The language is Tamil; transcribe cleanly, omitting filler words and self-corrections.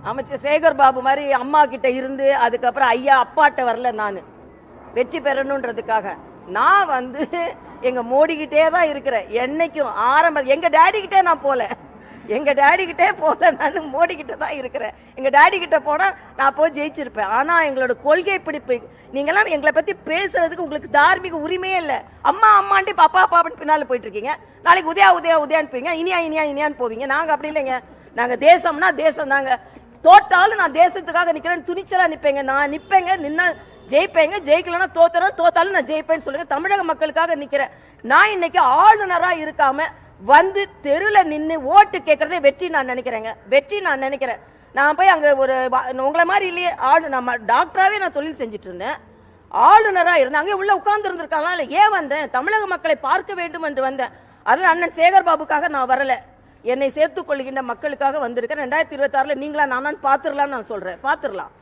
அமைச்சர் சேகர் பாபு மாதிரி அம்மா கிட்ட இருந்து அதுக்கப்புறம் ஐயா அப்பாட்ட வரல. நான் வெற்றி பெறணுன்றதுக்காக நான் எங்க மோடி கிட்டே தான் இருக்கிறேன். என்னைக்கும் எங்க டேடி கிட்டே நான் போல, எங்க டேடி கிட்டே போல, நான் மோடி கிட்ட தான் இருக்கிறேன். எங்க டேடி கிட்ட போனா நான் போய் ஜெயிச்சிருப்பேன். ஆனா எங்களோட கொள்கை பிடிப்பு, நீங்கெல்லாம் எங்களை பத்தி பேசுறதுக்கு உங்களுக்கு தார்மீக உரிமையே இல்லை. அம்மா அம்மாண்டி பாப்பா பாப்பான்னு பின்னால போயிட்டு இருக்கீங்க. நாளைக்கு உதயா உதயா உதயான்னு போவீங்க, இனியா இனியா இனியான்னு போவீங்க. நாங்க அப்படி இல்லைங்க. நாங்க தேசம்னா தேசம் தாங்க. தோட்டாலும் நான் தேசத்துக்காக நிக்கிறேன், துணிச்சலா நிப்பேங்க. நான் நிப்பேங்க, நின்னா ஜெயிப்பேங்க. ஜெயிக்கலன்னா தோத்தாலும் நான் ஜெயிப்பேன்னு சொல்லுங்க. தமிழக மக்களுக்காக நிக்கிறேன். நான் இன்னைக்கு ஆளுநரா இருக்காம தெருல நின்று ஓட்டு கேட்கறதே வெற்றி நான் நினைக்கிறேங்க. வெற்றி நான் நினைக்கிறேன். நான் போய் அங்க ஒரு உங்களை மாதிரி இல்லையே, நம்ம டாக்டராகவே நான் தொழில் செஞ்சுட்டு இருந்தேன். ஆளுநரா இருந்தேன். அங்கே உள்ள உட்கார்ந்து இருந்திருக்காங்களா இல்லை, ஏன் வந்தேன்? தமிழக மக்களை பார்க்க வேண்டும் என்று வந்தேன். அதனால அண்ணன் சேகர் பாபுக்காக நான் வரல, என்னை சேர்த்துக் கொள்கின்ற மக்களுக்காக வந்திருக்கேன். 2026 நீங்களா நானான்னு பாத்துடலாம்னு நான் சொல்றேன். பாத்துடலாம்.